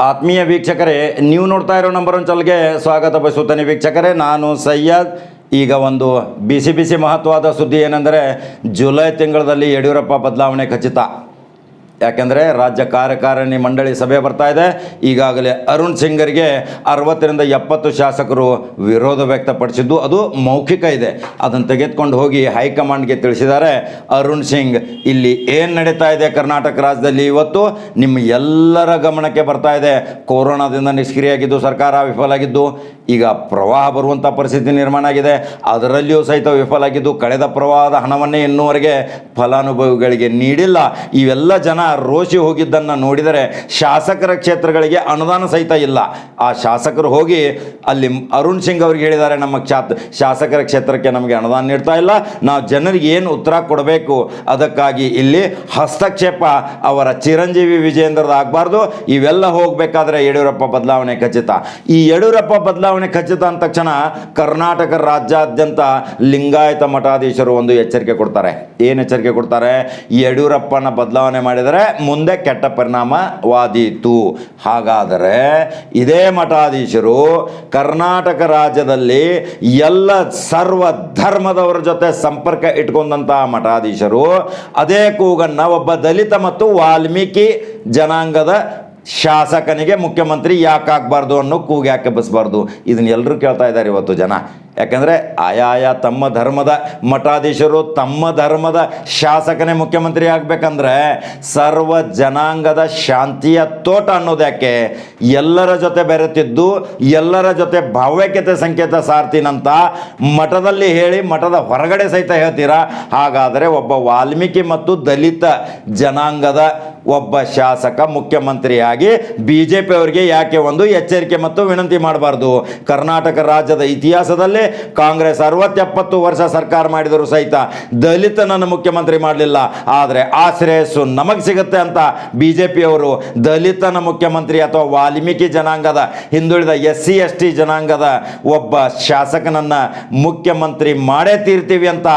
ಆತ್ಮೀಯ ವೀಕ್ಷಕರೇ, ನೀವು ನೋಡ್ತಾ ಇರೋ ನಂಬರ್ ಒನ್ ಚಾನಲ್ಗೆ ಸ್ವಾಗತ ಬಯಸುತ್ತೇನೆ. ವೀಕ್ಷಕರೇ, ನಾನು ಸಯ್ಯದ್. ಈಗ ಒಂದು ಬಿಸಿ ಮಹತ್ವದ ಸುದ್ದಿ ಏನೆಂದರೆ, ಜುಲೈ ತಿಂಗಳಲ್ಲಿ ಯಡಿಯೂರಪ್ಪ ಬದಲಾವಣೆ ಖಚಿತ. ಯಾಕೆಂದರೆ ರಾಜ್ಯ ಕಾರ್ಯಕಾರಿಣಿ ಮಂಡಳಿ ಸಭೆ ಬರ್ತಾ ಇದೆ. ಈಗಾಗಲೇ ಅರುಣ್ ಸಿಂಗರಿಗೆ 60ರಿಂದ 70 ಶಾಸಕರು ವಿರೋಧ ವ್ಯಕ್ತಪಡಿಸಿದ್ದು, ಅದು ಮೌಖಿಕ ಇದೆ. ಅದನ್ನು ತೆಗೆದುಕೊಂಡು ಹೋಗಿ ಹೈಕಮಾಂಡ್ಗೆ ತಿಳಿಸಿದ್ದಾರೆ. ಅರುಣ್ ಸಿಂಗ್, ಇಲ್ಲಿ ಏನು ನಡೀತಾ ಇದೆ ಕರ್ನಾಟಕ ರಾಜ್ಯದಲ್ಲಿ ಇವತ್ತು ನಿಮ್ಮ ಎಲ್ಲರ ಗಮನಕ್ಕೆ ಬರ್ತಾ ಇದೆ. ಕೊರೋನಾದಿಂದ ನಿಷ್ಕ್ರಿಯಾಗಿದ್ದು ಸರ್ಕಾರ ವಿಫಲ ಆಗಿದ್ದು, ಈಗ ಪ್ರವಾಹ ಬರುವಂಥ ಪರಿಸ್ಥಿತಿ ನಿರ್ಮಾಣ ಆಗಿದೆ. ಅದರಲ್ಲಿಯೂ ಸಹಿತ ವಿಫಲ ಆಗಿದ್ದು, ಕಳೆದ ಪ್ರವಾಹದ ಹಣವನ್ನೇ ಇನ್ನೂವರೆಗೆ ಫಲಾನುಭವಿಗಳಿಗೆ ನೀಡಿಲ್ಲ. ಇವೆಲ್ಲ ಜನ ರೋಷಿ ಹೋಗಿದ್ದನ್ನು ನೋಡಿದರೆ ಶಾಸಕರ ಕ್ಷೇತ್ರಗಳಿಗೆ ಅನುದಾನ ಸಹಿತ ಇಲ್ಲ. ಆ ಶಾಸಕರು ಹೋಗಿ ಅಲ್ಲಿ ಅರುಣ್ ಸಿಂಗ್ ಅವ್ರಿಗೆ ಹೇಳಿದ್ದಾರೆ, ನಮ್ಮ ಶಾಸಕರ ಕ್ಷೇತ್ರಕ್ಕೆ ನಮಗೆ ಅನುದಾನ ನೀಡ್ತಾ ಇಲ್ಲ, ನಾವು ಜನರಿಗೆ ಏನು ಉತ್ತರ ಕೊಡಬೇಕು, ಅದಕ್ಕಾಗಿ ಇಲ್ಲಿ ಹಸ್ತಕ್ಷೇಪ ಅವರ ಚಿರಂಜೀವಿ ವಿಜಯೇಂದ್ರದ ಆಗಬಾರ್ದು. ಇವೆಲ್ಲ ಹೋಗಬೇಕಾದ್ರೆ ಯಡಿಯೂರಪ್ಪ ಬದಲಾವಣೆ ಖಚಿತ. ಈ ಯಡಿಯೂರಪ್ಪ ಬದಲಾವಣೆ ಖಚಿತ ಅಂದ ತಕ್ಷಣ ಕರ್ನಾಟಕ ರಾಜ್ಯಾದ್ಯಂತ ಲಿಂಗಾಯತ ಮಠಾಧೀಶರು ಒಂದು ಎಚ್ಚರಿಕೆ ಕೊಡ್ತಾರೆ. ಏನು ಎಚ್ಚರಿಕೆ ಕೊಡ್ತಾರೆ? ಯಡಿಯೂರಪ್ಪನ ಬದಲಾವಣೆ ಮಾಡಿದರೆ ಮುಂದೆ ಕೆಟ್ಟ ಪರಿಣಾಮವಾದೀತು. ಹಾಗಾದರೆ ಇದೇ ಮಠಾಧೀಶರು ಕರ್ನಾಟಕ ರಾಜ್ಯದಲ್ಲಿ ಎಲ್ಲ ಸರ್ವ ಧರ್ಮದವರ ಜೊತೆ ಸಂಪರ್ಕ ಇಟ್ಕೊಂಡಂತಹ ಮಠಾಧೀಶರು ಅದೇ ಕೂಗನ್ನು ಒಬ್ಬ ದಲಿತ ಮತ್ತು ವಾಲ್ಮೀಕಿ ಜನಾಂಗದ ಶಾಸಕನಿಗೆ ಮುಖ್ಯಮಂತ್ರಿ ಯಾಕೆ ಆಗಬಾರ್ದು ಅನ್ನೋ ಕೂಗು ಯಾಕೆ ಬಸ್ಬಾರ್ದು? ಇದನ್ನ ಎಲ್ಲರೂ ಕೇಳ್ತಾ ಇದ್ದಾರೆ ಇವತ್ತು ಜನ. ಯಾಕೆಂದರೆ ಆಯಾಯ ತಮ್ಮ ಧರ್ಮದ ಮಠಾಧೀಶರು ತಮ್ಮ ಧರ್ಮದ ಶಾಸಕನೇ ಮುಖ್ಯಮಂತ್ರಿ ಆಗಬೇಕಂದ್ರೆ ಸರ್ವ ಜನಾಂಗದ ಶಾಂತಿಯ ತೋಟ ಅನ್ನೋದು ಯಾಕೆ? ಎಲ್ಲರ ಜೊತೆ ಬೆರೆತಿದ್ದು ಎಲ್ಲರ ಜೊತೆ ಭಾವೈಕ್ಯತೆ ಸಂಕೇತ ಸಾರ್ತೀನಂತ ಮಠದಲ್ಲಿ ಹೇಳಿ ಮಠದ ಹೊರಗಡೆ ಸಹಿತ ಹೇಳ್ತೀರಾ? ಹಾಗಾದರೆ ಒಬ್ಬ ವಾಲ್ಮೀಕಿ ಮತ್ತು ದಲಿತ ಜನಾಂಗದ ಒಬ್ಬ ಶಾಸಕ ಮುಖ್ಯಮಂತ್ರಿಯಾಗಿ BJP ಅವರಿಗೆ ಯಾಕೆ ಒಂದು ಎಚ್ಚರಿಕೆ ಮತ್ತು ವಿನಂತಿ ಮಾಡಬಾರ್ದು? ಕರ್ನಾಟಕ ರಾಜ್ಯದ ಇತಿಹಾಸದಲ್ಲಿ ಕಾಂಗ್ರೆಸ್ 60-70 ವರ್ಷ ಸರ್ಕಾರ ಮಾಡಿದರೂ ಸಹಿತ ದಲಿತನನ್ನು ಮುಖ್ಯಮಂತ್ರಿ ಮಾಡಲಿಲ್ಲ. ಆದರೆ ಆ ಶ್ರೇಯಸ್ಸು ನಮಗೆ ಸಿಗುತ್ತೆ ಅಂತ BJP ಅವರು ದಲಿತನ ಮುಖ್ಯಮಂತ್ರಿ ಅಥವಾ ವಾಲ್ಮೀಕಿ ಜನಾಂಗದ ಹಿಂದುಳಿದ SC ST ಜನಾಂಗದ ಒಬ್ಬ ಶಾಸಕನನ್ನು ಮುಖ್ಯಮಂತ್ರಿ ಮಾಡೇ ತೀರ್ತೀವಿ ಅಂತ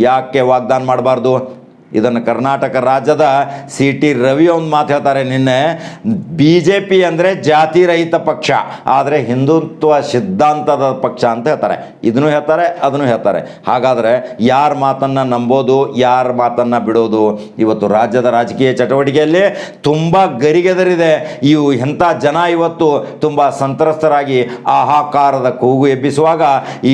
ಯಾಕೆ ವಾಗ್ದಾನ ಮಾಡಬಾರ್ದು? ಇದನ್ನು ಕರ್ನಾಟಕ ರಾಜ್ಯದ CT ರವಿ ಒಂದು ಮಾತು ಹೇಳ್ತಾರೆ ನಿನ್ನೆ, BJP ಅಂದರೆ ಜಾತಿ ರಹಿತ ಪಕ್ಷ, ಆದರೆ ಹಿಂದುತ್ವ ಸಿದ್ಧಾಂತದ ಪಕ್ಷ ಅಂತ ಹೇಳ್ತಾರೆ. ಇದನ್ನು ಹೇಳ್ತಾರೆ, ಅದನ್ನು ಹೇಳ್ತಾರೆ. ಹಾಗಾದರೆ ಯಾರ ಮಾತನ್ನು ನಂಬೋದು, ಯಾರ ಮಾತನ್ನು ಬಿಡೋದು? ಇವತ್ತು ರಾಜ್ಯದ ರಾಜಕೀಯ ಚಟುವಟಿಕೆಯಲ್ಲಿ ತುಂಬ ಗರಿಗೆದರಿದೆ. ಇವು ಎಂಥ ಜನ ಇವತ್ತು ತುಂಬ ಸಂತ್ರಸ್ತರಾಗಿ ಆಹಾಕಾರದ ಕೂಗು ಎಬ್ಬಿಸುವಾಗ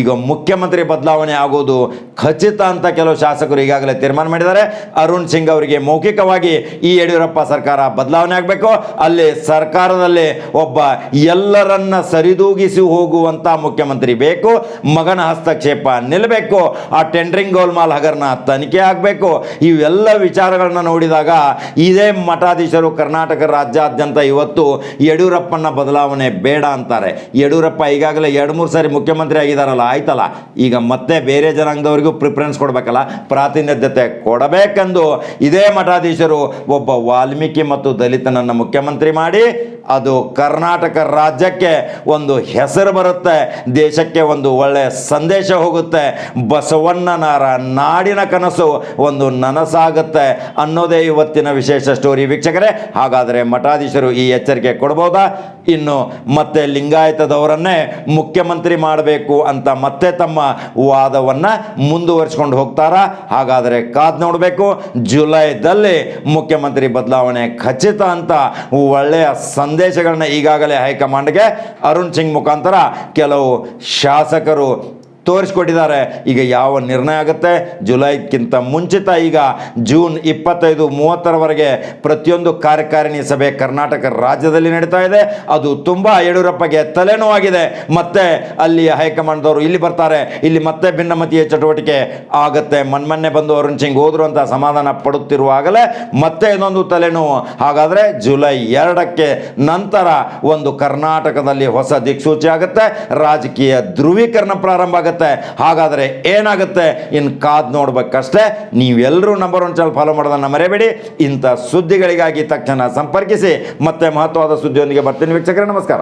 ಈಗ ಮುಖ್ಯಮಂತ್ರಿ ಬದಲಾವಣೆ ಆಗೋದು ಖಚಿತ ಅಂತ ಕೆಲವು ಶಾಸಕರು ಈಗಾಗಲೇ ತೀರ್ಮಾನ ಮಾಡಿದ್ದಾರೆ. ಅರುಣ್ ಸಿಂಗ್ ಅವರಿಗೆ ಮೌಖಿಕವಾಗಿ ಈ ಯಡಿಯೂರಪ್ಪ ಸರ್ಕಾರ ಬದಲಾವಣೆ ಆಗಬೇಕು, ಅಲ್ಲಿ ಸರ್ಕಾರದಲ್ಲಿ ಒಬ್ಬ ಎಲ್ಲರನ್ನ ಸರಿದೂಗಿಸಿ ಹೋಗುವಂಥ ಮುಖ್ಯಮಂತ್ರಿ ಬೇಕು, ಮಗನ ಹಸ್ತಕ್ಷೇಪ ನಿಲ್ಲಬೇಕು, ಆ ಟೆಂಡರಿಂಗ್ ಗೋಲ್ಮಾಲ್ ಹಗರಣ ತನಿಖೆ ಆಗಬೇಕು. ಇವೆಲ್ಲ ವಿಚಾರಗಳನ್ನ ನೋಡಿದಾಗ ಇದೇ ಮಠಾಧೀಶರು ಕರ್ನಾಟಕ ರಾಜ್ಯಾದ್ಯಂತ ಇವತ್ತು ಯಡಿಯೂರಪ್ಪನ ಬದಲಾವಣೆ ಬೇಡ ಅಂತಾರೆ. ಯಡಿಯೂರಪ್ಪ ಈಗಾಗಲೇ 2-3 ಸಾರಿ ಮುಖ್ಯಮಂತ್ರಿ ಆಗಿದ್ದಾರಲ್ಲ, ಆಯ್ತಲ್ಲ, ಈಗ ಮತ್ತೆ ಬೇರೆ ಜನಾಂಗದವರಿಗೂ ಪ್ರಿಫರೆನ್ಸ್ ಕೊಡಬೇಕಲ್ಲ, ಪ್ರಾತಿನಿಧ್ಯತೆ ಕೊಡಬೇಕೆಂದು ಇದೇ ಮಠಾಧೀಶರು ಒಬ್ಬ ವಾಲ್ಮೀಕಿ ಮತ್ತು ದಲಿತನನ್ನು ಮುಖ್ಯಮಂತ್ರಿ ಮಾಡಿ ಅದು ಕರ್ನಾಟಕ ರಾಜ್ಯಕ್ಕೆ ಒಂದು ಹೆಸರು ಬರುತ್ತೆ, ದೇಶಕ್ಕೆ ಒಂದು ಒಳ್ಳೆಯ ಸಂದೇಶ ಹೋಗುತ್ತೆ, ಬಸವಣ್ಣನವರ ನಾಡಿನ ಕನಸು ಒಂದು ನನಸಾಗುತ್ತೆ ಅನ್ನೋದೇ ಇವತ್ತಿನ ವಿಶೇಷ ಸ್ಟೋರಿ. ವೀಕ್ಷಕರೇ, ಹಾಗಾದರೆ ಮಠಾಧೀಶರು ಈ ಎಚ್ಚರಿಕೆ ಕೊಡ್ಬೋದಾ? ಇನ್ನು ಮತ್ತೆ ಲಿಂಗಾಯತದವರನ್ನೇ ಮುಖ್ಯಮಂತ್ರಿ ಮಾಡಬೇಕು ಅಂತ ಮತ್ತೆ ತಮ್ಮ ವಾದವನ್ನು ಮುಂದುವರಿಸಿಕೊಂಡು ಹೋಗ್ತಾರಾ? ಹಾಗಾದರೆ ಕಾದು ನೋಡಬೇಕು. ಜುಲೈದಲ್ಲಿ ಮುಖ್ಯಮಂತ್ರಿ ಬದಲಾವಣೆ ಖಚಿತ ಅಂತ ಒಳ್ಳೆಯ ಸಂದೇಶಗಳನ್ನ ಈಗಾಗಲೇ ಹೈಕಮಾಂಡ್ಗೆ ಅರುಣ್ ಸಿಂಗ್ ಮುಖಾಂತರ ಕೆಲವು ಶಾಸಕರು ತೋರಿಸ್ಕೊಟ್ಟಿದ್ದಾರೆ. ಈಗ ಯಾವ ನಿರ್ಣಯ ಆಗುತ್ತೆ? ಜುಲೈಕ್ಕಿಂತ ಮುಂಚಿತ ಈಗ ಜೂನ್ 25-30ರವರೆಗೆ ಪ್ರತಿಯೊಂದು ಕಾರ್ಯಕಾರಿಣಿ ಸಭೆ ಕರ್ನಾಟಕ ರಾಜ್ಯದಲ್ಲಿ ನಡೀತಾ ಇದೆ. ಅದು ತುಂಬ ಯಡಿಯೂರಪ್ಪಗೆ ತಲೆನೋವಾಗಿದೆ. ಮತ್ತೆ ಅಲ್ಲಿ ಹೈಕಮಾಂಡ್ದವರು ಇಲ್ಲಿ ಬರ್ತಾರೆ, ಇಲ್ಲಿ ಮತ್ತೆ ಭಿನ್ನಮತೀಯ ಚಟುವಟಿಕೆ ಆಗುತ್ತೆ. ಮೊನ್ನೆ ಬಂದು ಅರುಣ್ ಸಿಂಗ್ ಹೋದ್ರು ಅಂತ ಸಮಾಧಾನ ಪಡುತ್ತಿರುವಾಗಲೇ ಮತ್ತೆ ಇನ್ನೊಂದು ತಲೆನೋವು. ಹಾಗಾದರೆ ಜುಲೈ 2ಕ್ಕೆ ನಂತರ ಒಂದು ಕರ್ನಾಟಕದಲ್ಲಿ ಹೊಸ ದಿಕ್ಸೂಚಿ ಆಗುತ್ತೆ, ರಾಜಕೀಯ ಧ್ರುವೀಕರಣ ಪ್ರಾರಂಭ ಆಗುತ್ತೆ. ಹಾಗಾದರೆ ಏನಾಗುತ್ತೆ ಇನ್ನು ಕಾದು ನೋಡ್ಬೇಕಷ್ಟೇ. ನೀವೆಲ್ಲರೂ ನಂಬರ್ 1 ಚಾನಲ್ ಫಾಲೋ ಮಾಡೋದನ್ನು ಮರೆಯಬೇಡಿ. ಇಂಥ ಸುದ್ದಿಗಳಿಗಾಗಿ ತಕ್ಷಣ ಸಂಪರ್ಕಿಸಿ. ಮತ್ತೆ ಮಹತ್ವದ ಸುದ್ದಿಯೊಂದಿಗೆ ಬರ್ತೀನಿ ವೀಕ್ಷಕರೇ, ನಮಸ್ಕಾರ.